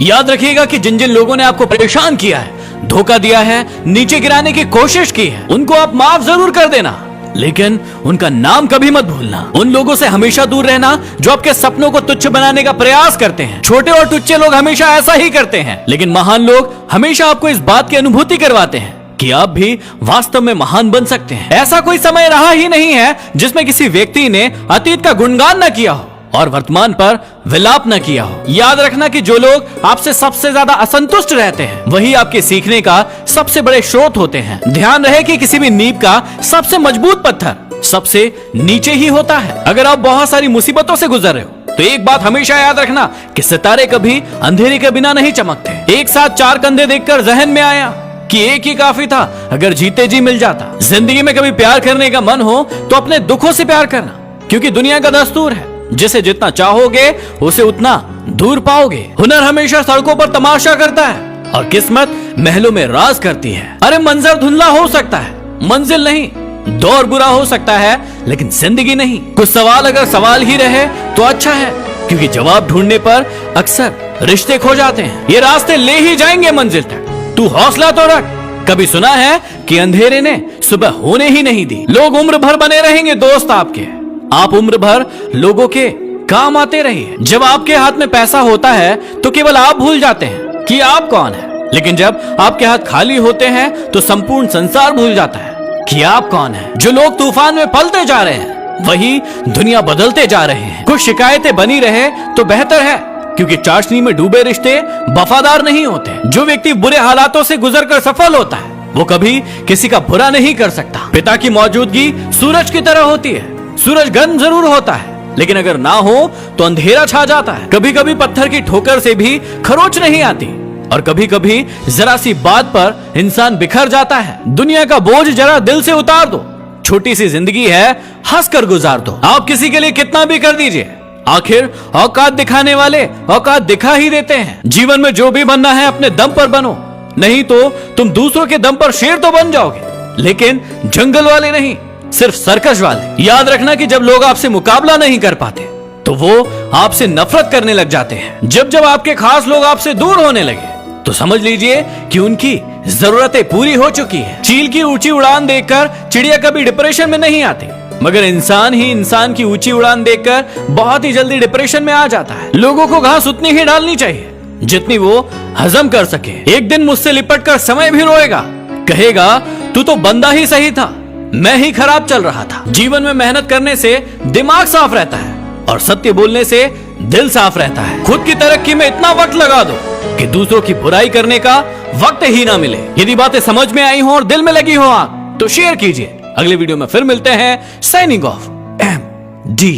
याद रखिएगा कि जिन जिन लोगों ने आपको परेशान किया है, धोखा दिया है, नीचे गिराने की कोशिश की है, उनको आप माफ जरूर कर देना, लेकिन उनका नाम कभी मत भूलना। उन लोगों से हमेशा दूर रहना जो आपके सपनों को तुच्छ बनाने का प्रयास करते हैं। छोटे और तुच्छ लोग हमेशा ऐसा ही करते हैं, लेकिन महान लोग हमेशा आपको इस बात की अनुभूति करवाते हैं कि आप भी वास्तव में महान बन सकते हैं। ऐसा कोई समय रहा ही नहीं है जिसमें किसी व्यक्ति ने अतीत का गुणगान न किया हो और वर्तमान पर विलाप न किया हो। याद रखना कि जो लोग आपसे सबसे ज्यादा असंतुष्ट रहते हैं, वही आपके सीखने का सबसे बड़े स्रोत होते हैं। ध्यान रहे कि किसी भी नींव का सबसे मजबूत पत्थर सबसे नीचे ही होता है। अगर आप बहुत सारी मुसीबतों से गुजर रहे हो तो एक बात हमेशा याद रखना कि सितारे कभी अंधेरे के बिना नहीं चमकते। एक साथ चार कंधे देखकर जहन में आया कि एक ही काफी था अगर जीते जी मिल जाता। जिंदगी में कभी प्यार करने का मन हो तो अपने दुखों से प्यार करना, क्योंकि दुनिया का दस्तूर है जिसे जितना चाहोगे उसे उतना दूर पाओगे। हुनर हमेशा सड़कों पर तमाशा करता है और किस्मत महलों में राज करती है। अरे मंजर धुंधला हो सकता है, मंजिल नहीं। दौर बुरा हो सकता है, लेकिन जिंदगी नहीं। कुछ सवाल अगर सवाल ही रहे तो अच्छा है, क्योंकि जवाब ढूंढने पर अक्सर रिश्ते खो जाते हैं। ये रास्ते ले ही जाएंगे मंजिल तक, तू हौसला तो रख। कभी सुना है कि अंधेरे ने सुबह होने ही नहीं दी। लोग उम्र भर बने रहेंगे दोस्त आपके, आप उम्र भर लोगों के काम आते रहिए। जब आपके हाथ में पैसा होता है तो केवल आप भूल जाते हैं कि आप कौन है, लेकिन जब आपके हाथ खाली होते हैं तो संपूर्ण संसार भूल जाता है कि आप कौन है। जो लोग तूफान में पलते जा रहे हैं, वही दुनिया बदलते जा रहे हैं। कुछ शिकायतें बनी रहे तो बेहतर है, क्योंकि चाशनी में डूबे रिश्ते वफादार नहीं होते। जो व्यक्ति बुरे हालातों से गुजरकर सफल होता है, वो कभी किसी का बुरा नहीं कर सकता। पिता की मौजूदगी सूरज की तरह होती है। सूरज गर्म जरूर होता है, लेकिन अगर ना हो तो अंधेरा छा जाता है। कभी कभी पत्थर की ठोकर से भी खरोच नहीं आती, और कभी कभी जरा सी बात पर इंसान बिखर जाता है। दुनिया का बोझ जरा दिल से उतार दो। छोटी सी जिंदगी है, हंसकर गुजार दो। आप किसी के लिए कितना भी कर दीजिए, आखिर औकात दिखाने वाले औकात दिखा ही देते हैं। जीवन में जो भी बनना है अपने दम पर बनो, नहीं तो तुम दूसरों के दम पर शेर तो बन जाओगे, लेकिन जंगल वाले नहीं, सिर्फ सर्कस वाले। याद रखना कि जब लोग आपसे मुकाबला नहीं कर पाते तो वो आपसे नफरत करने लग जाते हैं। जब जब आपके खास लोग आपसे दूर होने लगे तो समझ लीजिए कि उनकी जरूरतें पूरी हो चुकी है। चील की ऊंची उड़ान देखकर चिड़िया कभी डिप्रेशन में नहीं आती, मगर इंसान ही इंसान की ऊंची उड़ान देखकर बहुत ही जल्दी डिप्रेशन में आ जाता है। लोगों को घास उतनी ही डालनी चाहिए जितनी वो हजम कर सके। एक दिन मुझसे लिपट कर समय भी रोएगा, कहेगा तू तो बंदा ही सही था, मैं ही खराब चल रहा था। जीवन में मेहनत करने से दिमाग साफ रहता है और सत्य बोलने से दिल साफ रहता है। खुद की तरक्की में इतना वक्त लगा दो कि दूसरों की बुराई करने का वक्त ही ना मिले। यदि बातें समझ में आई हो और दिल में लगी हो आग, तो शेयर कीजिए। अगले वीडियो में फिर मिलते हैं। Signing off, MD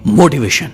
motivation.